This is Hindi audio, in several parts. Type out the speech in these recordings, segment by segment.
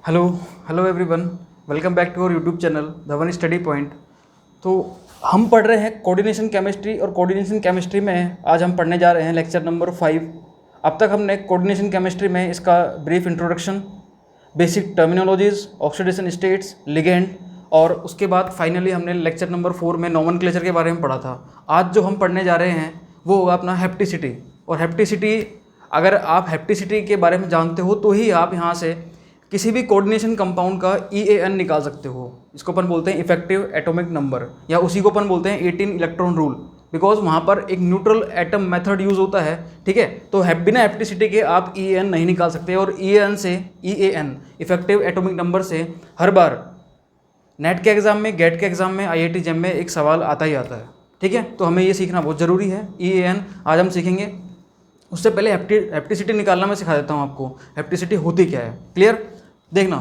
Hello hello everyone, welcome back to our YouTube channel the one study point. तो हम पढ़ रहे हैं कोऑर्डिनेशन केमिस्ट्री, और कोऑर्डिनेशन केमिस्ट्री में आज हम पढ़ने जा रहे हैं लेक्चर नंबर 5। अब तक हमने कोऑर्डिनेशन केमिस्ट्री में इसका brief introduction, basic terminologies, oxidation states, ligand, और उसके बाद फाइनली हमने लेक्चर नंबर 4 में नोमेनक्लेचर के बारे में पढ़ा था। आज जो हम पढ़ने जा रहे हैं वो होगा अपना हेप्टिसिटी। और हेप्टिसिटी, अगर आप हेप्टिसिटी के बारे में जानते हो तो ही आप यहाँ से किसी भी कोऑर्डिनेशन कंपाउंड का EAN निकाल सकते हो। इसको अपन बोलते हैं इफेक्टिव एटॉमिक नंबर, या उसी को अपन बोलते हैं 18 इलेक्ट्रॉन रूल, बिकॉज वहाँ पर एक न्यूट्रल एटम मेथड यूज़ होता है। ठीक है, तो बिना हेप्टिसिटी के आप EAN नहीं निकाल सकते। और EAN इफेक्टिव एटॉमिक नंबर से हर बार नेट के एग्ज़ाम में, गेट के एग्ज़ाम में, IIT JEM में एक सवाल आता ही आता है। ठीक है, तो हमें ये सीखना बहुत ज़रूरी है। EAN आज हम सीखेंगे। उससे पहले हेप्टिसिटी निकालना मैं सिखा देता हूँ आपको। हेप्टिसिटी होती क्या है, क्लियर? देखना,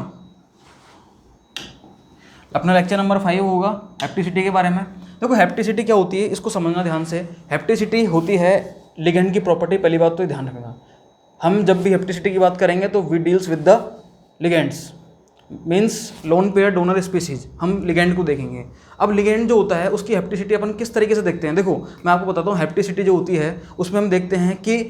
अपना लेक्चर नंबर 5 होगा हेप्टिसिटी के बारे में। देखो हेप्टिसिटी क्या होती है, इसको समझना ध्यान से। हेप्टिसिटी होती है लिगेंड की प्रॉपर्टी। पहली बात तो ध्यान रखना, हम जब भी हेप्टिसिटी की बात करेंगे तो we deals with the ligands, means lone pair donor species, हम लिगेंड को देखेंगे। अब लिगेंड जो होता है उसकी हेप्टिसिटी अपन किस तरीके से देखते हैं, देखो मैं आपको बताता हूँ। हेप्टिसिटी जो होती है उसमें हम देखते हैं कि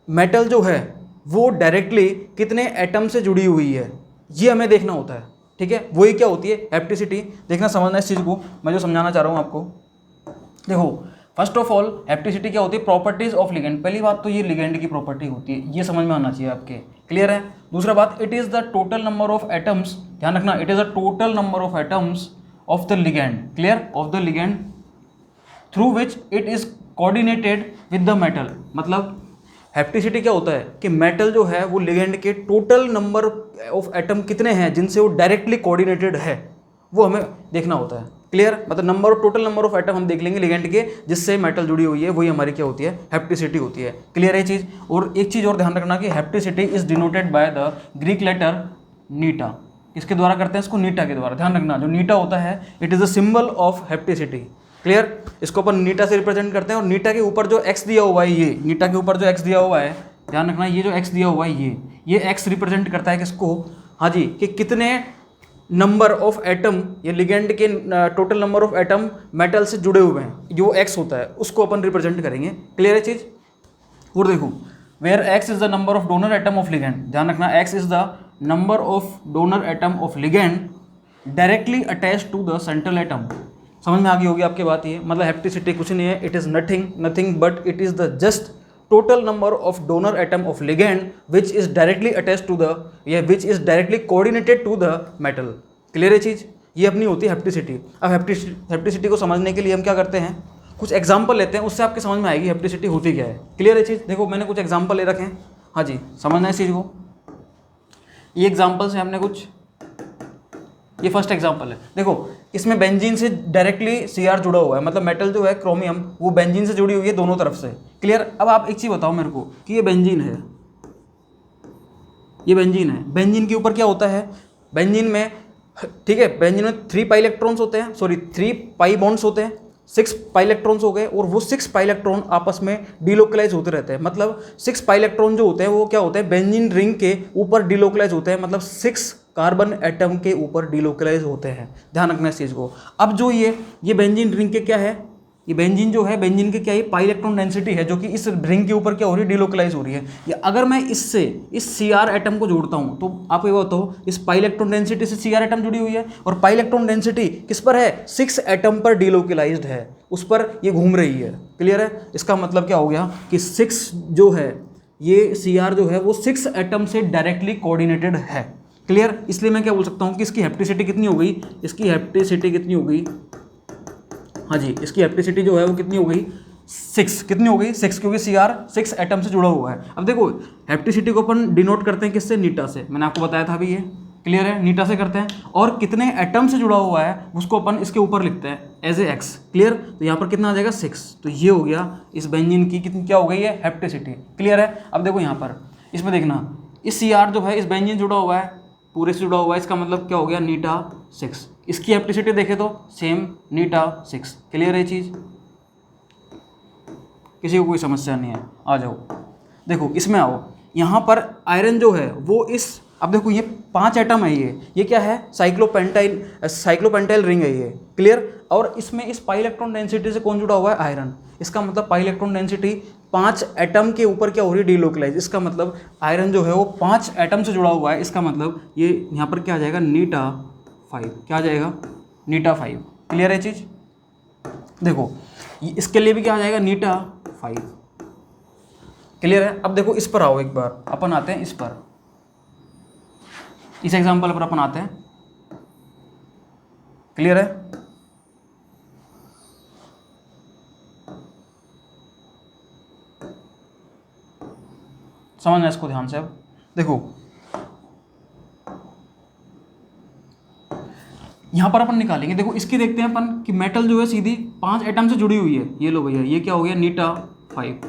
मेटल जो है वो डायरेक्टली कितने एटम से जुड़ी हुई है, ये हमें देखना होता है। ठीक है, वही क्या होती है हेप्टिसिटी। देखना, समझना इस चीज़ को, मैं जो समझाना चाह रहा हूँ आपको। देखो फर्स्ट ऑफ ऑल हेप्टिसिटी क्या होती है, प्रॉपर्टीज ऑफ लिगेंड। पहली बात तो ये लिगेंड की प्रॉपर्टी होती है, ये समझ में आना चाहिए आपके, क्लियर है। दूसरा बात, it is the total number of atoms, ध्यान रखना, it is the total number of atoms of the ligand, clear, of the ligand through which it is coordinated with the metal. मतलब हेप्टिसिटी क्या होता है कि मेटल जो है वो लिगेंड के टोटल नंबर ऑफ एटम कितने हैं जिनसे वो डायरेक्टली कोऑर्डिनेटेड है, वो हमें देखना होता है, क्लियर। मतलब number of total number of atom हम देख लेंगे लिगेंड के जिससे मेटल जुड़ी हुई है, वही हमारी क्या होती है, हेप्टिसिटी होती है, क्लियर है चीज़। और एक चीज़ और ध्यान रखना कि hapticity is denoted by the Greek letter eta. किसके द्वारा करते हैं इसको, नीटा के द्वारा। ध्यान रखना, जो नीटा होता है it is a symbol of hapticity, clear. इसको अपन नीटा से रिप्रेजेंट करते हैं। और नीटा के ऊपर जो एक्स दिया हुआ है, ये नीटा के ऊपर जो एक्स दिया हुआ है, ध्यान रखना, ये जो एक्स दिया हुआ है ये एक्स रिप्रेजेंट करता है किसको, हाँ जी, कि कितने नंबर ऑफ एटम, ये लिगेंड के total number of atom metal से जुड़े हुए हैं, जो एक्स होता है उसको अपन रिप्रेजेंट करेंगे, क्लियर है चीज़। और देखो, where x is the number of donor atom of ligand, ध्यान रखना, x is the number of donor atom of ligand directly attach to the central atom. समझ में आ गई होगी आपकी बात। ये मतलब हेप्टिसिटी कुछ नहीं है, it is nothing but it is the just total number of donor atom of ligand which is directly attach to the, या which is directly coordinated to the metal, clear है चीज़। ये अपनी होती है हेप्टिसिटी। अब हेप्टिसिटी को समझने के लिए हम क्या करते हैं, कुछ एग्जाम्पल लेते हैं, उससे आपके समझ में आएगी हेप्टिसिटी होती क्या है, क्लियर है चीज़। देखो मैंने कुछ एग्जाम्पल ले रखे हैं, हाँ जी, समझना है इस चीज़ को। ये एग्जाम्पल से हमने कुछ, ये फर्स्ट एग्जांपल है। देखो इसमें बेंजीन से डायरेक्टली Cr जुड़ा हुआ है, मतलब मेटल जो है क्रोमियम वो बेंजीन से जुड़ी हुई है दोनों तरफ से, क्लियर। अब आप एक चीज़ बताओ मेरे को कि ये बेंजीन है, ये बेंजीन है, बेंजीन के ऊपर क्या होता है, बेंजीन में, ठीक है, बेंजीन में 3 पाई इलेक्ट्रॉन्स होते हैं, सॉरी 3 पाई बॉन्ड्स होते हैं, 6 पाई इलेक्ट्रॉन्स हो गए, और वो 6 पाई इलेक्ट्रॉन आपस में डिलोकलाइज होते रहते हैं। मतलब 6 पाई इलेक्ट्रॉन जो होते हैं वो क्या होते हैं, बेंजीन रिंग के ऊपर डिलोकलाइज होते हैं, मतलब 6 कार्बन एटम के ऊपर डिलोकलाइज होते हैं, ध्यान रखना इस चीज़ को। अब जो ये बेंजीन रिंग के क्या है, ये बेंजीन जो है, बेंजीन के क्या है, पाई इलेक्ट्रॉन डेंसिटी है जो कि इस रिंग के ऊपर क्या हो रही है, डिलोकलाइज हो रही है। या अगर मैं इससे इस Cr एटम को जोड़ता हूँ तो आप ये बताओ, इस पाई इलेक्ट्रॉन डेंसिटी से Cr एटम जुड़ी हुई है, और पाई इलेक्ट्रॉन डेंसिटी किस पर है, 6 एटम पर डिलोकलाइज्ड है, उस पर ये घूम रही है, क्लियर है। इसका मतलब क्या हो गया कि 6 जो है, ये Cr जो है वो 6 एटम से डायरेक्टली कोऑर्डिनेटेड है, क्लियर। इसलिए मैं क्या बोल सकता हूँ कि इसकी हेप्टिसिटी कितनी हो गई, इसकी हेप्टिसिटी कितनी हो गई, हाँ जी, इसकी हेप्टिसिटी जो है वो कितनी हो गई, 6, कितनी हो गई, 6, क्योंकि Cr 6 एटम से जुड़ा हुआ है। अब देखो हेप्टिसिटी को अपन डिनोट करते हैं किससे, नीटा से, मैंने आपको बताया था अभी, ये क्लियर है, नीटा से करते हैं। और कितने एटम से जुड़ा हुआ है उसको अपन इसके ऊपर लिखते हैं एज ए एक्स, क्लियर। तो यहाँ पर कितना आ जाएगा, 6। तो ये हो गया इस बेंजीन की कितनी, क्या हो गई है, हेप्टिसिटी, क्लियर है। अब देखो यहाँ पर इसमें देखना, इस Cr जो है इस बेंजीन जुड़ा हुआ है, पूरे से जुड़ा हुआ है, इसका मतलब क्या हो गया, नीटा 6। इसकी हेप्टिसिटी देखे तो सेम नीटा 6, क्लियर है चीज़, किसी को कोई समस्या नहीं है, आ जाओ। देखो इसमें आओ, यहाँ पर आयरन जो है वो इस अब देखो ये 5 एटम है, ये क्या है, साइक्लोपेंटाइल रिंग है ये, क्लियर। और इसमें इस पाई इलेक्ट्रॉन डेंसिटी से कौन जुड़ा हुआ है, आयरन। इसका मतलब पाई इलेक्ट्रॉन डेंसिटी 5 एटम के ऊपर क्या हो रही है, डीलोकलाइज। इसका मतलब आयरन जो है वो 5 एटम से जुड़ा हुआ है। इसका मतलब ये यहाँ पर क्या आ जाएगा, नीटा 5, क्या आ जाएगा, नीटा 5। क्लियर है चीज़। देखो इसके लिए भी क्या आ जाएगा, नीटा 5। क्लियर है। अब देखो इस पर आओ एक बार, अपन आते हैं इस पर, इस एग्जांपल पर अपन आते हैं। क्लियर है। समझना इसको ध्यान से। अब देखो यहां पर अपन निकालेंगे, देखो इसकी देखते हैं अपन कि मेटल जो है सीधी 5 एटम से जुड़ी हुई है। ये लो भैया, ये क्या हो गया, नीटा 5।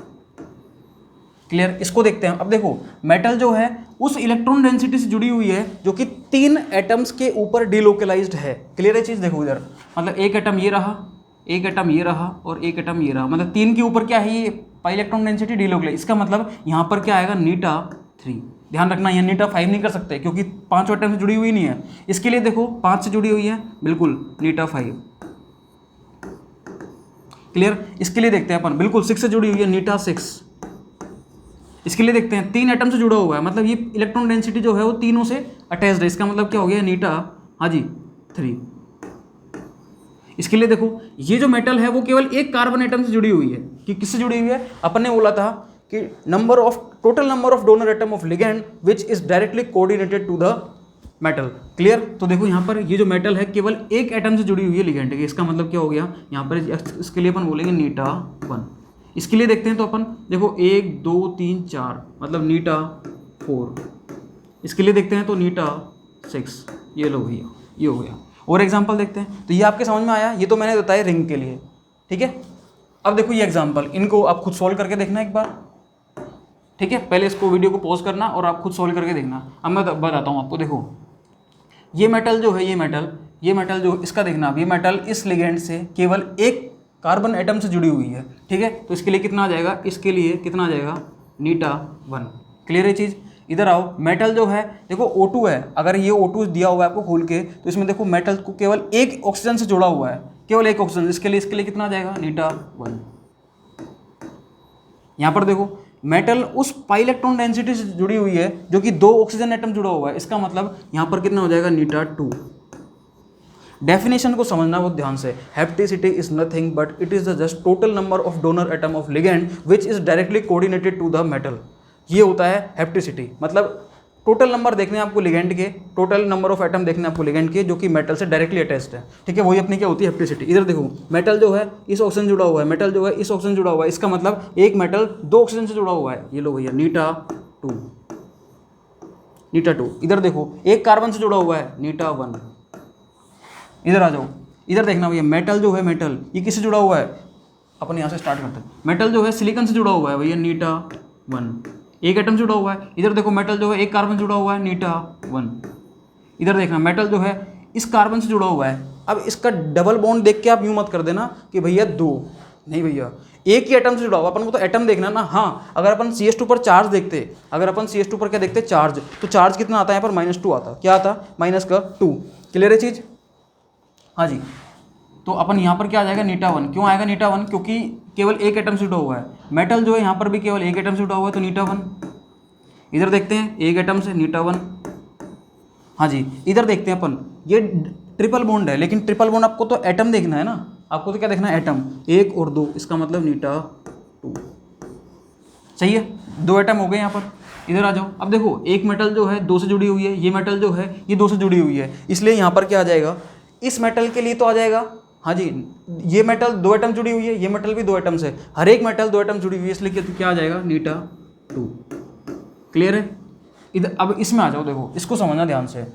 क्लियर। इसको देखते हैं। अब देखो मेटल जो है उस इलेक्ट्रॉन डेंसिटी से जुड़ी हुई है जो कि 3 एटम्स के ऊपर डिलोकलाइज्ड है। क्लियर है चीज़। देखो इधर मतलब एक एटम ये रहा, एक एटम ये रहा और एक एटम ये रहा, मतलब 3 के ऊपर क्या है, ये पाई इलेक्ट्रॉन डेंसिटी डिलोकलाइज। इसका मतलब यहाँ पर क्या आएगा, नीटा 3। ध्यान रखना यहाँ नीटा 5 नहीं कर सकते क्योंकि 5 एटम से जुड़ी हुई नहीं है। इसके लिए देखो 5 से जुड़ी हुई है, बिल्कुल नीटा 5। क्लियर। इसके लिए देखते हैं अपन, बिल्कुल 6 से जुड़ी हुई है, नीटा 6। इसके लिए देखते हैं 3 एटम से जुड़ा हुआ है, मतलब ये इलेक्ट्रॉन डेंसिटी जो है वो तीनों से अटैच्ड है। इसका मतलब क्या हो गया, नीटा, हाँ जी, 3। इसके लिए देखो ये जो मेटल है वो केवल एक कार्बन एटम से जुड़ी हुई है। कि किससे जुड़ी हुई है, अपन ने बोला था कि total number of donor atom of ligand which is directly coordinated to the metal. Clear. तो देखो यहाँ पर ये जो मेटल है केवल एक एटम से जुड़ी हुई है लिगेंड के। इसका मतलब क्या हो गया, यहाँ पर इसके लिए अपन बोलेंगे नीटा 1। इसके लिए देखते हैं तो अपन देखो 1 2 3 4 मतलब नीटा 4। इसके लिए देखते हैं तो नीटा 6। ये लो भैया, ये हो गया। और एग्जांपल देखते हैं। तो ये आपके समझ में आया, ये तो मैंने बताया रिंग के लिए, ठीक है। अब देखो ये एग्जांपल, इनको आप खुद सोल्व करके देखना एक बार, ठीक है। पहले इसको वीडियो को पॉज करना और आप खुद सोल्व करके देखना। अब मैं बताता हूँ आपको। देखो ये मेटल जो है, ये मेटल जो इसका देखना, अब ये मेटल इस लिगेंड से केवल एक कार्बन एटम से जुड़ी हुई है, ठीक है। तो इसके लिए कितना आ जाएगा, इसके लिए कितना आ जाएगा, नीटा 1। क्लियर है चीज़। इधर आओ, मेटल जो है देखो O2 है, अगर ये O2 दिया हुआ है आपको खोल के, तो इसमें देखो मेटल को केवल एक ऑक्सीजन से जुड़ा हुआ है, केवल एक ऑक्सीजन। इसके लिए कितना आ जाएगा, नीटा 1। यहाँ पर देखो मेटल उस पाई इलेक्ट्रॉन डेंसिटी से जुड़ी हुई है जो कि 2 ऑक्सीजन एटम जुड़ा हुआ है। इसका मतलब यहाँ पर कितना हो जाएगा, नीटा 2। डेफिनेशन को समझना बहुत ध्यान से। Hapticity is nothing but it is the just total number of donor atom of ligand which is directly coordinated to the metal. ये होता है हेप्टिसिटी। मतलब टोटल नंबर देखने आपको लिगेंड के, टोटल नंबर ऑफ एटम देखने आपको लिगेंड के जो कि मेटल से डायरेक्टली अटैच्ड है, ठीक है। वही अपनी क्या होती है, हेप्टिसिटी। इधर देखो मेटल जो है इस ऑक्सीजन जुड़ा हुआ है, मेटल जो है इस ऑक्सीजन जुड़ा हुआ है। इसका मतलब एक मेटल 2 ऑक्सीजन से जुड़ा हुआ है। ये लो भैया, नीटा 2, नीटा 2। इधर देखो एक कार्बन से जुड़ा हुआ है, नीटा 1। इधर आ जाओ, इधर देखना भैया, मेटल जो है, मेटल ये किससे जुड़ा हुआ है, अपन यहाँ से स्टार्ट करते हैं। मेटल जो है सिलिकॉन से जुड़ा हुआ है भैया, नीटा 1, एक एटम जुड़ा हुआ है। इधर देखो मेटल जो है एक कार्बन जुड़ा हुआ है, नीटा 1। इधर देखना मेटल जो है इस कार्बन से जुड़ा हुआ है। अब इसका डबल बॉन्ड देख के आप यूँ मत कर देना कि भैया 2, नहीं भैया एक ही एटम से जुड़ा हुआ। अपन को तो एटम देखना ना। हाँ, अगर अपन CH2 पर चार्ज देखते, अगर अपन CH2 पर क्या देखते, चार्ज, तो चार्ज कितना आता है यहाँ पर, -2 आता। क्या आता, -2। क्लियर है चीज़। हाँ जी। तो अपन यहाँ पर क्या आ जाएगा, नीटा 1। क्यों आएगा नीटा 1, क्योंकि केवल एक एटम से जुड़ा हुआ है। मेटल जो है यहाँ पर भी केवल एक एटम से जुड़ा हुआ है, तो नीटा 1। इधर देखते हैं एक एटम से, नीटा 1। हाँ जी। इधर देखते हैं अपन, ये ट्रिपल बॉन्ड है, लेकिन ट्रिपल बॉन्ड आपको तो एटम देखना है ना, आपको तो क्या देखना है, एटम 1 और 2। इसका मतलब नीटा 2। सही है, 2 एटम हो गए यहाँ पर। इधर आ जाओ। अब देखो एक मेटल जो है 2 से जुड़ी हुई है, ये मेटल जो है ये 2 से जुड़ी हुई है, इसलिए यहाँ पर क्या आ जाएगा, इस मेटल के लिए तो आ जाएगा, हाँ जी, ये मेटल 2 एटम जुड़ी हुई है, ये मेटल भी 2 एटम से, हर एक मेटल 2 एटम जुड़ी हुई है, इसलिए क्या आ जाएगा, नीटा 2। क्लियर है। इधर अब इसमें आ जाओ, देखो इसको समझना ध्यान से।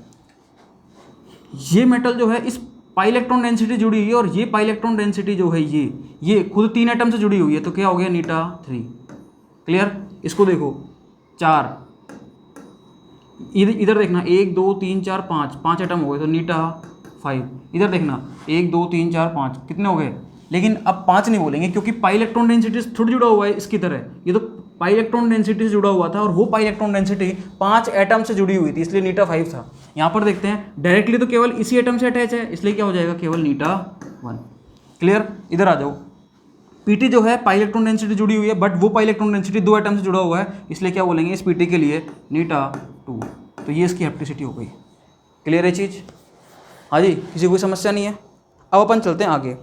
ये मेटल जो है इस पाई इलेक्ट्रॉन डेंसिटी जुड़ी हुई है और ये पाई इलेक्ट्रॉन डेंसिटी जो है ये खुद 3 एटम से जुड़ी हुई है, तो क्या हो गया, नीटा 3। क्लियर। इसको देखो 4, इधर देखना 1 2 3 4 5 एटम हो गए, तो नीटा 5। इधर देखना 1 2 3 4 5 कितने हो गए, लेकिन अब 5 नहीं बोलेंगे क्योंकि पाई इलेक्ट्रॉन डेंसिटी थोड़ी जुड़ा हुआ है इसकी तरह, ये तो पाई इलेक्ट्रॉन डेंसिटी से जुड़ा हुआ था, और वो पाई इलेक्ट्रॉन डेंसिटी 5 एटम से जुड़ी हुई थी, इसलिए नीटा 5 था। यहाँ पर देखते हैं डायरेक्टली तो केवल इसी एटम से अटैच है, इसलिए क्या हो जाएगा, केवल नीटा 1। क्लियर, इधर आ जाओ। पीटी जो है पाई इलेक्ट्रॉन डेंसिटी जुड़ी हुई है, बट वो पाई इलेक्ट्रॉन डेंसिटी 2 एटम से जुड़ा हुआ है, इसलिए क्या बोलेंगे इस पीटी के लिए, नीटा 2। तो ये इसकी हैप्टिसिटी हो गई। क्लियर है चीज़? हाँ जी, किसी कोई समस्या नहीं है। अब अपन चलते हैं आगे।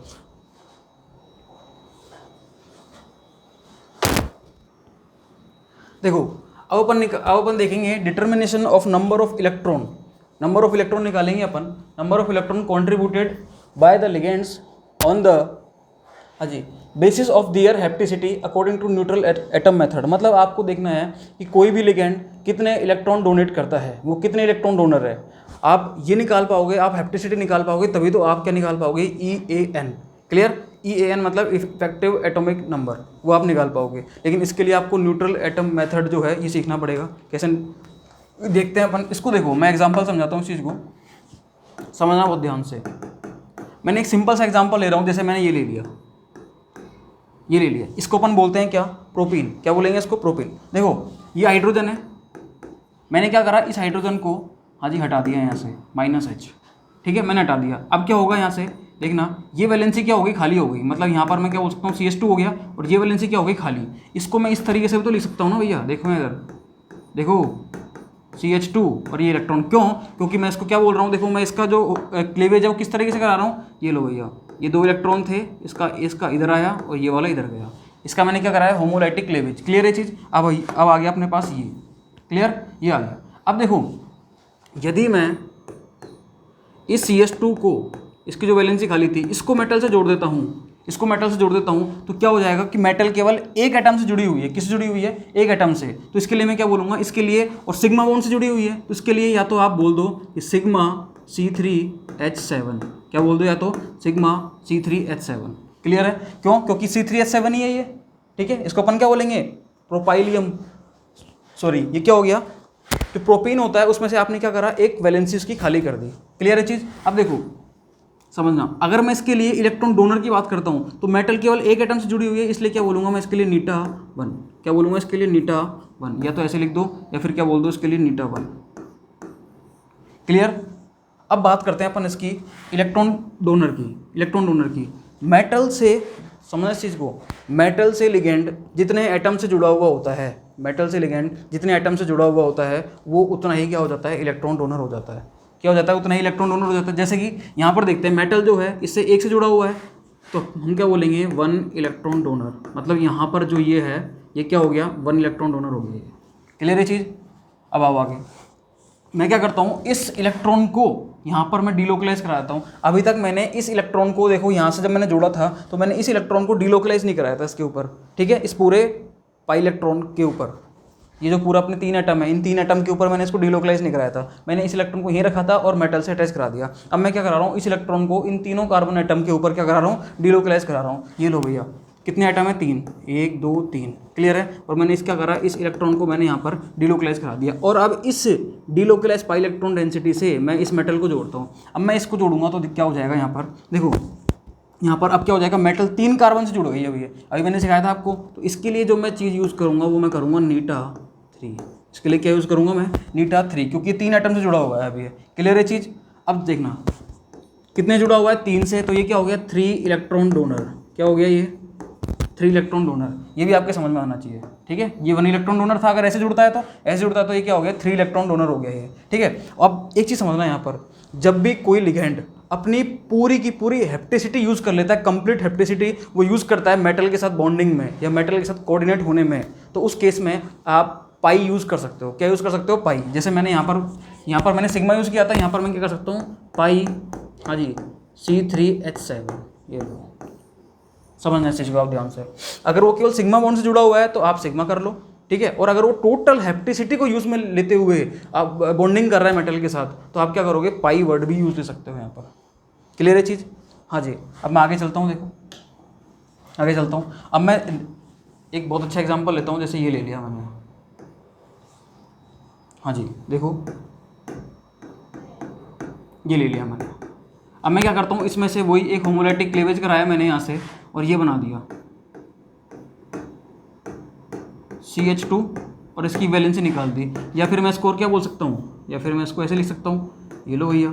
देखो अब अपन देखेंगे determination of number of electron. Number of electron निकालेंगे अपन, number of electron contributed by the ligands on the, हाँ जी, basis of their hapticity according to neutral atom method. मतलब आपको देखना है कि कोई भी लिगेंड कितने इलेक्ट्रॉन डोनेट करता है, वो कितने इलेक्ट्रॉन डोनर है। आप ये निकाल पाओगे, आप हैप्टिसिटी निकाल पाओगे, तभी तो आप क्या निकाल पाओगे, EAN। क्लियर, EAN मतलब इफेक्टिव एटॉमिक नंबर, वो आप निकाल पाओगे। लेकिन इसके लिए आपको न्यूट्रल एटम मेथड जो है ये सीखना पड़ेगा। कैसे देखते हैं अपन इसको, देखो मैं एग्जांपल समझाता हूँ इस चीज़ को, समझना बहुत ध्यान से। मैंने एक सिंपल सा एग्जांपल ले रहा हूँ, जैसे मैंने ये ले लिया, ये ले लिया, इसको अपन बोलते हैं क्या, प्रोपीन। क्या बोलेंगे इसको, प्रोपीन। देखो ये हाइड्रोजन है, मैंने क्या करा, इस हाइड्रोजन को हाँ जी हटा दिया यहाँ से, -H, ठीक है, मैंने हटा दिया। अब क्या होगा यहाँ से, देखना ये वैलेंसी क्या हो गई, खाली हो गई। मतलब यहाँ पर मैं क्या बोल सकता हूँ, CH2 हो गया, और ये वैलेंसी क्या हो गई, खाली। इसको मैं इस तरीके से भी तो लिख सकता हूँ ना भैया, देखो मैं इधर, देखो CH2 और ये इलेक्ट्रॉन, क्यों, क्योंकि मैं इसको क्या बोल रहा हूँ, देखो मैं इसका जो क्लीवेज है वो किस तरीके से करा रहा हूँ, ये लो भैया, ये 2 इलेक्ट्रॉन थे, इसका इधर आया और ये वाला इधर गया, इसका मैंने क्या कराया, होमोलाइटिक क्लीवेज। क्लियर है चीज़? अब आ गया अपने पास ये, क्लियर, ये आ गया। अब देखो यदि मैं इस CH2 को, इसकी जो वैलेंसी खाली थी, इसको मेटल से जोड़ देता हूँ, इसको मेटल से जोड़ देता हूँ, तो क्या हो जाएगा कि मेटल केवल एक एटम से जुड़ी हुई है। किससे जुड़ी हुई है, एक एटम से। तो इसके लिए मैं क्या बोलूँगा, इसके लिए, और सिग्मा बॉन्ड से जुड़ी हुई है, तो इसके लिए या तो आप बोल दो कि सिग्मा C3H7, क्या बोल दो, या तो सिग्मा C3H7। क्लियर है? क्यों, क्योंकि C3H7 ही है ये, ठीक है। इसको अपन क्या बोलेंगे, प्रोपाइलियम, सॉरी ये क्या हो गया, जो प्रोपीन होता है उसमें से आपने क्या करा, एक वैलेंसी उसकी खाली कर दी। क्लियर है चीज़? अब देखो समझना, अगर मैं इसके लिए इलेक्ट्रॉन डोनर की बात करता हूँ तो मेटल केवल एक एटम से जुड़ी हुई है, इसलिए क्या बोलूँगा मैं इसके लिए नीटा 1। क्या बोलूँगा इसके लिए, नीटा 1, या तो ऐसे लिख दो या फिर क्या बोल दो इसके लिए, नीटा 1। क्लियर? अब बात करते हैं अपन इसकी इलेक्ट्रॉन डोनर की। मेटल से, समझना इस चीज़ को, मेटल से लिगेंड जितने एटम से जुड़ा हुआ होता है, मेटल से लिगेंड जितने एटम से जुड़ा हुआ होता है, वो उतना ही क्या हो जाता है, इलेक्ट्रॉन डोनर हो जाता है। क्या हो जाता है, उतना ही इलेक्ट्रॉन डोनर हो जाता है। जैसे कि यहाँ पर देखते हैं मेटल जो है इससे एक से जुड़ा हुआ है, तो हम क्या बोलेंगे, 1 इलेक्ट्रॉन डोनर। मतलब यहाँ पर जो ये है, ये क्या हो गया, 1 इलेक्ट्रॉन डोनर हो गया। क्लियर है चीज़? अब आओ आगे, मैं क्या करता हूँ, इस इलेक्ट्रॉन को यहाँ पर मैं डीलोकलाइज करा देता हूँ। अभी तक मैंने इस इलेक्ट्रॉन को, देखो यहाँ से जब मैंने जोड़ा था तो मैंने इस इलेक्ट्रॉन को डीलोकलाइज नहीं कराया था इसके ऊपर, ठीक है, इस पूरे पाई इलेक्ट्रॉन के ऊपर। ये जो पूरा अपने 3 एटम है, इन 3 एटम के ऊपर मैंने इसको डीलोकलाइज नहीं कराया था, मैंने इस इलेक्ट्रॉन को यहीं रखा था और मेटल से अटैच करा दिया। अब मैं क्या करा रहा हूँ, इस इलेक्ट्रॉन को इन तीनों कार्बन एटम के ऊपर क्या करा रहा हूँ, डीलोकलाइज करा रहा हूँ। ये लो भैया, कितने एटम है, 3, 1 2 3। क्लियर है? और मैंने इसका करा, इस इलेक्ट्रॉन को मैंने यहाँ पर डीलोकलाइज करा दिया, और अब इस डीलोकलाइज पाई इलेक्ट्रॉन डेंसिटी से मैं इस मेटल को जोड़ता हूँ। अब मैं इसको जोड़ूंगा तो क्या हो जाएगा, यहाँ पर देखो, यहाँ पर अब क्या हो जाएगा, मेटल 3 कार्बन से जुड़ गई है भैया, अभी मैंने सिखाया था आपको। तो इसके लिए जो मैं चीज़ यूज़ करूँगा वो मैं करूँगा नीटा 3। इसके लिए क्या यूज़ करूँगा मैं, नीटा 3, क्योंकि 3 एटम से जुड़ा हुआ है अभी। क्लियर है चीज़? अब देखना कितने जुड़ा हुआ है, 3 से, तो ये क्या हो गया, 3 इलेक्ट्रॉन डोनर। क्या हो गया ये, 3 इलेक्ट्रॉन डोनर। ये भी आपके समझ में आना चाहिए, ठीक है। ये 1 इलेक्ट्रॉन डोनर था, अगर ऐसे जुड़ता है तो, ऐसे जुड़ता है तो ये क्या हो गया, 3 इलेक्ट्रॉन डोनर हो गया ये, ठीक है। अब एक चीज़ समझना, यहाँ पर जब भी कोई लिगेंड अपनी पूरी की पूरी हैप्टिसिटी यूज़ कर लेता है, कंप्लीट हैप्टिसिटी वो यूज़ करता है मेटल के साथ बॉन्डिंग में या मेटल के साथ कोऑर्डिनेट होने में, तो उस केस में आप पाई यूज़ कर सकते हो। क्या यूज़ कर सकते हो, पाई। जैसे मैंने यहाँ पर मैंने सिग्मा यूज़ किया था, यहाँ पर मैं क्या कर सकता हूँ, पाई, हाँ जी, C3H7। ये लो, समझना इस चीज़ को आप ध्यान से। अगर वो केवल सिग्मा बॉन्ड से जुड़ा हुआ है तो आप सिग्मा कर लो, ठीक है। और अगर वो टोटल हैप्टिसिटी को यूज़ में लेते हुए आप बॉन्डिंग कर रहा है मेटल के साथ, तो आप क्या करोगे, पाई वर्ड भी यूज़ ले सकते हो यहाँ पर। क्लियर है चीज़? हाँ जी। अब मैं आगे चलता हूँ, देखो आगे चलता हूँ। अब मैं एक बहुत अच्छा एग्जाम्पल लेता हूँ, जैसे ये ले लिया मैंने, हाँ जी, देखो ये ले लिया मैंने। अब मैं क्या करता हूँ, इसमें से वही एक होमोलाइटिक क्लीवेज कराया मैंने यहाँ से, और ये बना दिया CH2 और इसकी वैलेंसी निकाल दी। या फिर मैं इसको और क्या बोल सकता हूँ, या फिर मैं इसको ऐसे लिख सकता हूँ, ये लो भैया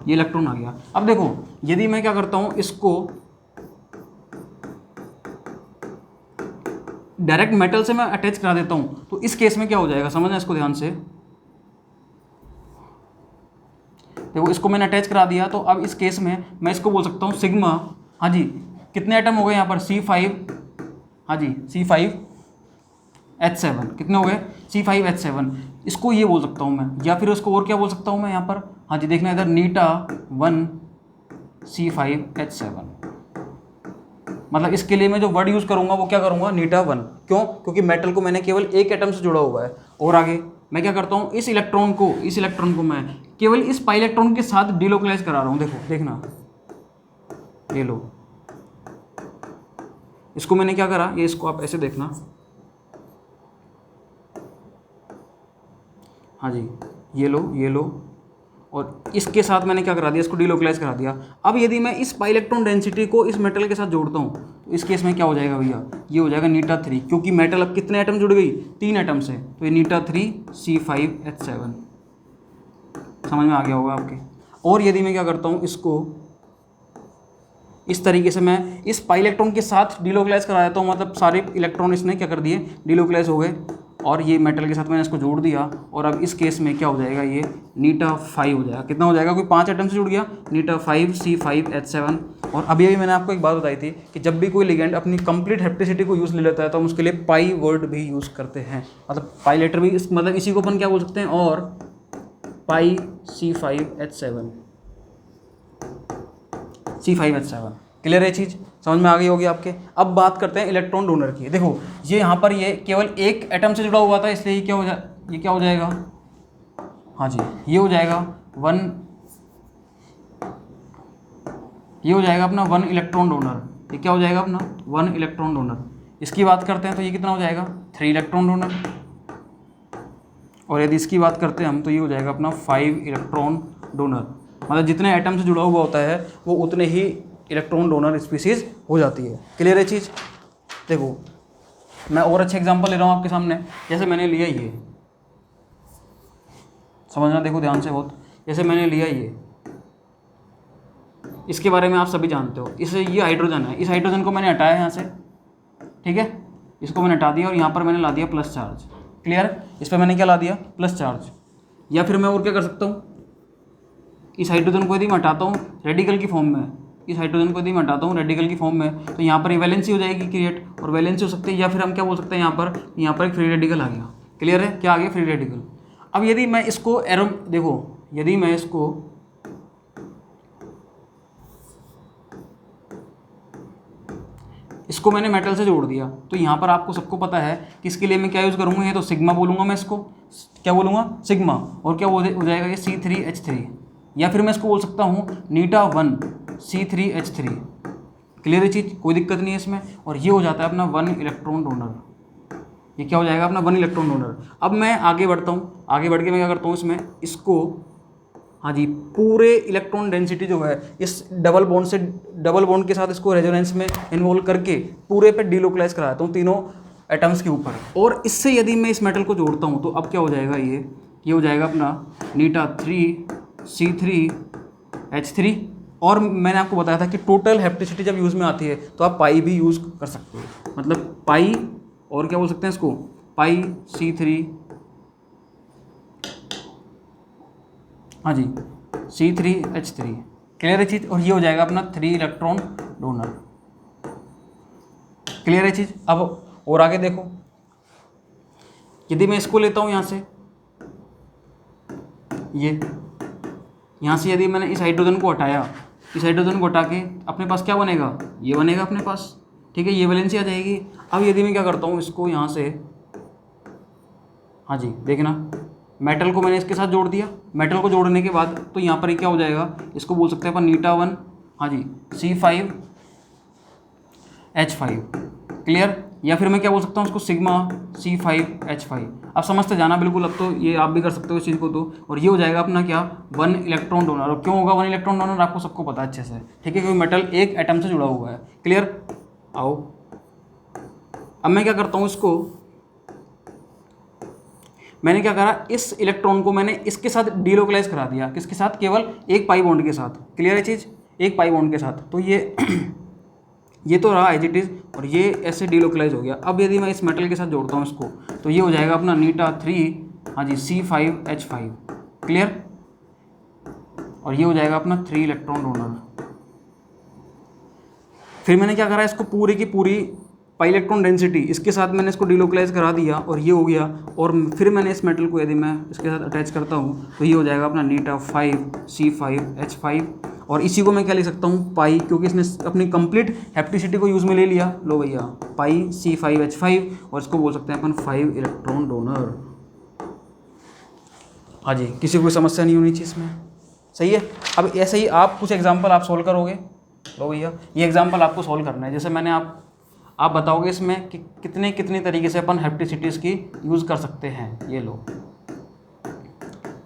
ये इलेक्ट्रॉन आ गया। अब देखो यदि मैं क्या करता हूँ, इसको डायरेक्ट मेटल से मैं अटैच करा देता हूँ, तो इस केस में क्या हो जाएगा, समझना इसको ध्यान से। देखो इसको मैंने अटैच करा दिया, तो अब इस केस में मैं इसको बोल सकता हूँ सिग्मा, हाँ जी कितने एटम हो गए यहाँ पर, C5, हाँ जी C5H7, कितने हो गए C5H7, इसको ये बोल सकता हूँ मैं। या फिर उसको और क्या बोल सकता हूँ मैं यहाँ पर, हाँ जी देखना इधर नीटा1 C5H7, मतलब इसके लिए मैं जो वर्ड यूज़ करूँगा वो क्या करूँगा, नीटा1। क्यों, क्योंकि मेटल को मैंने केवल एक एटम से जुड़ा हुआ है। और आगे मैं क्या करता हूँ, इस इलेक्ट्रॉन को मैं केवल इस पाई इलेक्ट्रॉन के साथ डिलोकलाइज करा रहा हूँ। देखो देखना, ये लो, इसको मैंने क्या करा, ये इसको आप ऐसे देखना, हाँ जी ये लो, और इसके साथ मैंने क्या करा दिया, इसको डिलोकलाइज करा दिया। अब यदि मैं इस पाई इलेक्ट्रॉन डेंसिटी को इस मेटल के साथ जोड़ता हूँ, तो इस केस में क्या हो जाएगा भैया, ये हो जाएगा नीटा3, क्योंकि मेटल अब कितने एटम जुड़ गई, 3 एटम से, तो ये नीटा3 C5H7, समझ में आ गया होगा आपके। और यदि मैं क्या करता हूँ, इसको इस तरीके से मैं इस पाई इलेक्ट्रॉन के साथ डिलोकलाइज करा देता हूँ, मतलब सारे इलेक्ट्रॉन इसने क्या कर दिए, डिलोकलाइज हो गए, और ये मेटल के साथ मैंने इसको जोड़ दिया। और अब इस केस में क्या हो जाएगा, ये नीटा5 हो जाएगा। कितना हो जाएगा, कोई 5 एटम से जुड़ गया, नीटा5 C5H7। और अभी मैंने आपको एक बात बताई थी कि जब भी कोई लिगेंड अपनी कंप्लीट हेप्टिसिटी को यूज़ ले लेता है तो हम उसके लिए पाई वर्ड भी यूज़ करते हैं, मतलब पाई लेटर भी मतलब इसी को अपन क्या बोल सकते हैं, और पाई C5H7। क्लियर है चीज़, समझ में आ गई होगी आपके। अब बात करते हैं इलेक्ट्रॉन डोनर की। देखो ये यहाँ पर ये केवल एक एटम से जुड़ा हुआ था, इसलिए ये क्या हो जाएगा, हाँ जी ये हो जाएगा ये हो जाएगा अपना 1 इलेक्ट्रॉन डोनर। ये क्या हो जाएगा अपना 1 इलेक्ट्रॉन डोनर। इसकी बात करते हैं तो ये कितना हो जाएगा 3 इलेक्ट्रॉन डोनर। और यदि इसकी बात करते हैं हम तो ये हो जाएगा अपना 5 इलेक्ट्रॉन डोनर। मतलब जितने एटम से जुड़ा हुआ होता है वो उतने ही इलेक्ट्रॉन डोनर स्पीसीज हो जाती है। क्लियर है चीज़। देखो मैं और अच्छे एग्जांपल ले रहा हूँ आपके सामने। जैसे मैंने लिया ये, समझना देखो ध्यान से बहुत। जैसे मैंने लिया ये, इसके बारे में आप सभी जानते हो। इसे ये हाइड्रोजन है, इस हाइड्रोजन को मैंने हटाया यहाँ से, ठीक है, इसको मैंने हटा दिया और यहाँ पर मैंने ला दिया प्लस चार्ज। क्लियर, इस पर मैंने क्या ला दिया प्लस चार्ज। या फिर मैं और क्या कर सकता हूँ, इस हाइड्रोजन को यदि मैं हटाता हूँ रेडिकल की फॉर्म में, इस हाइड्रोजन को यदि मैं हटाता हूँ रेडिकल की फॉर्म में, तो यहाँ पर वैलेंसी हो जाएगी क्रिएट, और वैलेंसी हो सकती है। या फिर हम क्या बोल सकते हैं, यहाँ पर एक फ्री रेडिकल आ गया। क्लियर है, क्या आ गया फ्री रेडिकल। अब यदि मैं इसको देखो, यदि मैं इसको मैंने मेटल से जोड़ दिया, तो यहाँ पर आपको सबको पता है कि इसके लिए मैं क्या यूज़ करूँगा, ये तो सिग्मा बोलूँगा मैं, इसको क्या बोलूँगा सिग्मा, और क्या हो जाएगा ये C3H3। या फिर मैं इसको बोल सकता हूँ नीटा1 C3H3। क्लियर है चीज़, कोई दिक्कत नहीं है इसमें। और ये हो जाता है अपना 1 इलेक्ट्रॉन डोनर। ये क्या हो जाएगा अपना 1 इलेक्ट्रॉन डोनर। अब मैं आगे बढ़ता हूँ, आगे बढ़ के मैं क्या करता हूँ इसमें, इसको हाँ जी पूरे इलेक्ट्रॉन डेंसिटी जो है इस डबल बॉन्ड के साथ इसको रेजोनेंस में इन्वॉल्व करके पूरे पे डिलोकलाइज कराता हूँ तीनों एटम्स के ऊपर। और इससे यदि मैं इस मेटल को जोड़ता हूँ तो अब क्या हो जाएगा, ये हो जाएगा अपना नीटा3 C3H3। और मैंने आपको बताया था कि टोटल हेप्टिसिटी जब यूज़ में आती है तो आप पाई भी यूज़ कर सकते हो, मतलब पाई, और क्या बोल सकते हैं इसको, पाई C3, हाँ जी C3H3। क्लियर है चीज़। और ये हो जाएगा अपना 3 इलेक्ट्रॉन डोनर। क्लियर है चीज़। अब और आगे देखो, यदि मैं इसको लेता हूँ यहाँ से, ये यहाँ से यदि मैंने इस हाइड्रोजन को हटाया, इस हाइड्रोजन को हटा के अपने पास क्या बनेगा, ये बनेगा अपने पास, ठीक है, ये वैलेंसी आ जाएगी। अब यदि मैं क्या करता हूँ इसको यहाँ से, हाँ जी देखना, मेटल को मैंने इसके साथ जोड़ दिया। मेटल को जोड़ने के बाद तो यहाँ पर क्या हो जाएगा, इसको बोल सकते हैं अपन नीटा1 हाँ जी C5H5। क्लियर। या फिर मैं क्या बोल सकता हूँ उसको सिग्मा C5H5। अब समझते जाना बिल्कुल, अब तो ये आप भी कर सकते हो इस चीज़ को तो। और ये हो जाएगा अपना क्या 1 इलेक्ट्रॉन डोनर। और क्यों होगा 1 इलेक्ट्रॉन डोनर, आपको सबको पता है अच्छे से, ठीक है, क्योंकि मेटल एक एटम से जुड़ा हुआ है। क्लियर। आओ अब मैं क्या करता हूँ, इसको मैंने क्या करा, इस इलेक्ट्रॉन को मैंने इसके साथ डीलोकलाइज करा दिया, किसके साथ, केवल एक पाई बॉन्ड के साथ। क्लियर है चीज़, एक पाई बॉन्ड के साथ। तो ये तो रहा एज इट इज़, और ये ऐसे डीलोकलाइज हो गया। अब यदि मैं इस मेटल के साथ जोड़ता हूँ इसको, तो ये हो जाएगा अपना नीटा3, हाँ जी, C5H5। क्लियर, और ये हो जाएगा अपना 3 इलेक्ट्रॉन डोनर। फिर मैंने क्या करा, इसको पूरी की पूरी पाई इलेक्ट्रॉन डेंसिटी इसके साथ मैंने इसको डीलोकलाइज करा दिया, और ये हो गया। और फिर मैंने इस मेटल को यदि मैं इसके साथ अटैच करता हूँ, तो ये हो जाएगा अपना नीटा5C5H5। और इसी को मैं क्या लिख सकता हूँ, पाई, क्योंकि इसने अपनी कंप्लीट हैप्टिसिटी को यूज़ में ले लिया। लो भैया, पाई C5H5, और इसको बोल सकते हैं अपन 5 इलेक्ट्रॉन डोनर। हाँ जी, किसी को कोई समस्या नहीं होनी चाहिए इसमें, सही है। अब ऐसे ही आप कुछ एग्जाम्पल आप सोल्व करोगे। लो भैया, ये एग्जाम्पल आपको सोल्व करना है। जैसे मैंने आप बताओगे इसमें कि कितनी तरीके से अपन हैप्टिसिटीज़ की यूज़ कर सकते हैं। ये लो,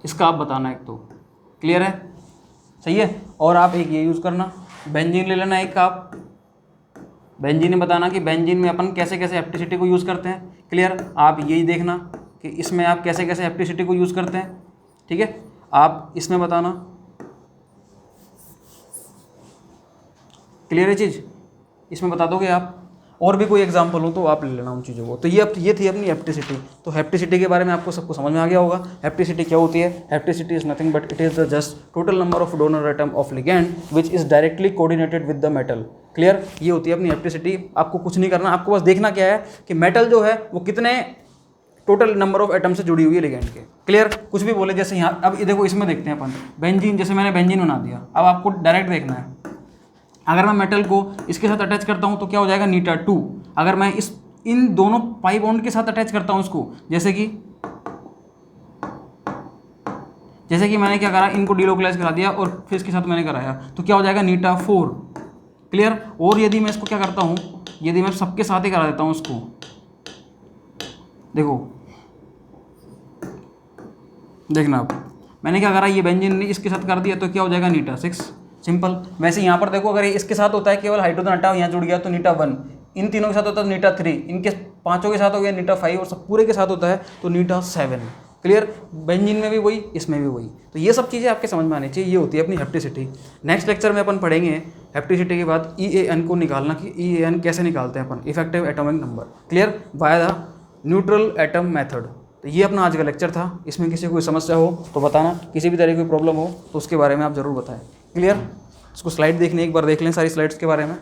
इसका आप बताना एक तो। क्लियर है, सही है। और आप एक ये यूज़ करना, बेंजीन ले लेना एक आप, बेंजीन में बताना कि बेंजीन में अपन कैसे कैसे हैप्टिसिटी को यूज़ करते हैं। क्लियर, आप यही देखना कि इसमें आप कैसे कैसे हैप्टिसिटी को यूज़ करते हैं। ठीक है, आप इसमें बताना। क्लियर है चीज़, इसमें बता दोगे आप। और भी कोई एग्जांपल हो तो आप ले लेना उन चीज़ों को। तो ये थी अपनी हैप्टिसिटी। तो हैप्टिसिटी के बारे में आपको सबको समझ में आ गया होगा। हैप्टिसिटी क्या होती है? Hapticity is nothing but it is the just total number of donor atom of ligand which is directly coordinated with the metal. Clear, ये होती है अपनी हैप्टिसिटी। आपको कुछ नहीं करना, आपको बस देखना क्या है कि मेटल जो है वो कितने टोटल नंबर ऑफ एटम से जुड़ी हुई है लिगैंड के। क्लियर, कुछ भी बोले जैसे यहाँ, अब ये देखो इसमें देखते हैं अपन बेंजीन, जैसे मैंने बेंजीन बना दिया। अब आपको डायरेक्ट देखना है, अगर मैं मेटल को इसके साथ अटैच करता हूँ तो क्या हो जाएगा, नीटा2। अगर मैं इन दोनों पाई बॉन्ड के साथ अटैच करता हूँ इसको, जैसे कि मैंने क्या करा, इनको डीलोकलाइज करा दिया और फिर इसके साथ मैंने कराया, तो क्या हो जाएगा, नीटा4। क्लियर, और यदि मैं इसको क्या करता हूँ, यदि मैं सबके साथ ही करा देता हूँ इसको, देखना आप, मैंने क्या करा, ये बेंजीन ने इसके साथ कर दिया तो क्या हो जाएगा, नीटा6। सिंपल। वैसे यहाँ पर देखो, अगर ये इसके साथ होता है केवल हाइड्रोजन हटाओ, यहाँ जुड़ गया तो नीटा1। इन तीनों के साथ होता है तो नीटा3। इनके पांचों के साथ हो गया नीटा5, और सब पूरे के साथ होता है तो नीटा7। क्लियर, बेंजीन में भी वही, इसमें भी वही। तो ये सब चीज़ें आपके समझ में आनी चाहिए। ये होती है अपनी हैप्टिसिटी। नेक्स्ट लेक्चर में अपन पढ़ेंगे हैप्टिसिटी के बाद EAN को निकालना, कि EAN कैसे निकालते हैं अपन, effective atomic number. Clear, by the neutral atom method. तो ये अपना आज का लेक्चर था। इसमें किसी को कोई समस्या हो तो बताना, किसी भी तरह की प्रॉब्लम हो तो उसके बारे में आप ज़रूर बताएं। क्लियर, इसको स्लाइड देखने एक बार देख लें सारी स्लाइड्स के बारे में।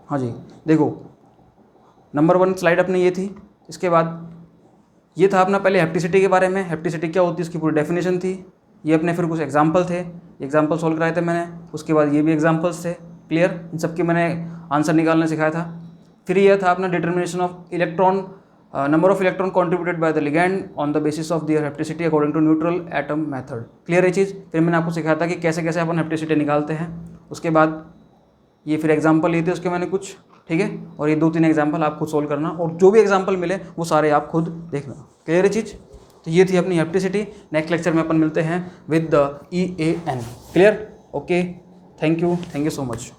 हाँ जी, देखो नंबर 1 स्लाइड अपनी ये थी। इसके बाद ये था अपना पहले हैप्टिसिटी के बारे में, हैप्टिसिटी क्या होती है उसकी पूरी डेफिनेशन थी। ये अपने फिर कुछ एग्जाम्पल थे, एग्जाम्पल सोल्व कराए थे मैंने। उसके बाद ये भी एग्जाम्पल्स थे। क्लियर, इन सब के मैंने आंसर निकालना सिखाया था। फिर यह था अपना determination of electron, number of electron contributed by the ligand on the basis of their hapticity according to neutral atom method. Clear है चीज़। फिर मैंने आपको सिखाया था कि कैसे कैसे अपन हैप्टिसिटी निकालते हैं। उसके बाद ये फिर एग्जाम्पल लिए थे उसके मैंने कुछ, ठीक है। और ये 2-3 एग्जाम्पल आप खुद सोल्व करना, और जो भी एग्जाम्पल मिले वो सारे आप खुद देखना। क्लियर है चीज़। तो ये थी अपनी हैप्टिसिटी। नेक्स्ट लेक्चर में अपन मिलते हैं with the EAN। Clear, okay, thank you so much.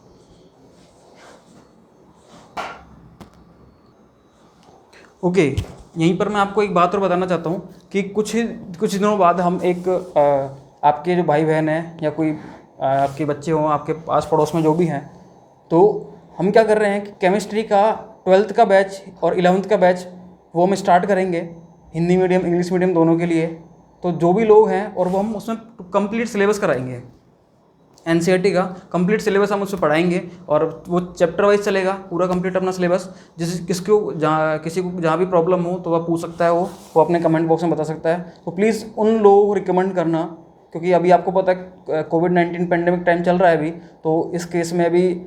Okay, यहीं पर मैं आपको एक बात और बताना चाहता हूँ कि कुछ दिनों बाद हम एक आपके जो भाई बहन हैं या कोई आपके बच्चे हों, आपके आस पड़ोस में जो भी हैं, तो हम क्या कर रहे हैं कि केमिस्ट्री का 12th का बैच और 11th का बैच वो हम स्टार्ट करेंगे, हिंदी मीडियम इंग्लिश मीडियम दोनों के लिए। तो जो भी लोग हैं, और वो हम उसमें कंप्लीट सिलेबस कराएंगे, NCERT का कंप्लीट सिलेबस हम उससे पढ़ाएंगे, और वो चैप्टर वाइज चलेगा पूरा कंप्लीट अपना सिलेबस। किसी को जहाँ भी प्रॉब्लम हो तो वह पूछ सकता है, वो अपने कमेंट बॉक्स में बता सकता है। तो प्लीज़ उन लोगों को रिकमेंड करना, क्योंकि अभी आपको पता है कोविड-19 पेंडेमिक टाइम चल रहा है अभी, तो इस केस में अभी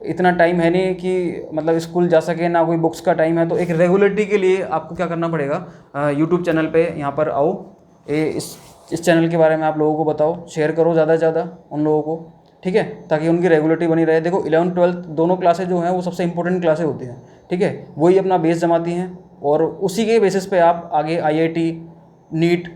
इतना टाइम है नहीं कि मतलब स्कूल जा सके, ना कोई बुक्स का टाइम है। तो एक रेगुलरिटी के लिए आपको क्या करना पड़ेगा, यूट्यूब चैनल पे यहाँ पर आओ, इस चैनल के बारे में आप लोगों को बताओ, शेयर करो ज़्यादा से ज़्यादा उन लोगों को, ठीक है, ताकि उनकी रेगुलरिटी बनी रहे। देखो 11th-12th दोनों क्लासेज जो हैं वो सबसे इंपॉर्टेंट क्लासेज होती हैं, ठीक है, वही अपना बेस जमाती हैं, और उसी के बेसिस पे आप आगे IIT, नीट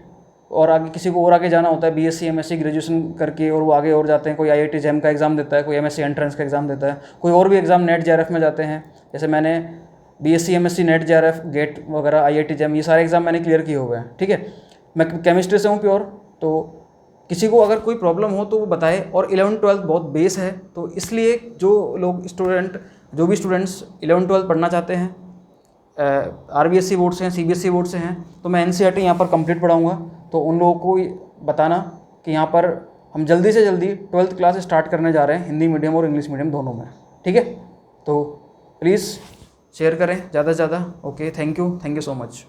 और आगे किसी को और आगे जाना होता है, बीएससी एमएससी ग्रेजुएशन करके, और वो आगे और जाते हैं, कोई आईआईटी जैम का एग्ज़ाम देता है, कोई एमएससी एंट्रेंस का एग्ज़ाम देता है, कोई और भी एग्ज़ाम नेट जेआरएफ में जाते हैं। जैसे मैंने BSc MSc NET JRF GATE वगैरह आईआईटी जैम ये सारे एग्ज़ाम मैंने क्लियर किए हुए हैं। ठीक है, मैं केमिस्ट्री से हूँ प्योर, तो किसी को अगर कोई प्रॉब्लम हो तो वो बताए। और 11th-12th बहुत बेस है, तो इसलिए जो भी स्टूडेंट्स 11th-12th पढ़ना चाहते हैं, आरबीएसई बोर्ड से हैं, सीबीएसई बोर्ड से हैं, तो मैं एनसीईआरटी यहाँ पर कंप्लीट पढ़ाऊँगा। तो उन लोगों को बताना कि यहाँ पर हम जल्दी से जल्दी 12th क्लास स्टार्ट करने जा रहे हैं, हिंदी मीडियम और इंग्लिश मीडियम दोनों में। ठीक है, तो प्लीज़ शेयर करें ज़्यादा से ज़्यादा। Okay, thank you so much.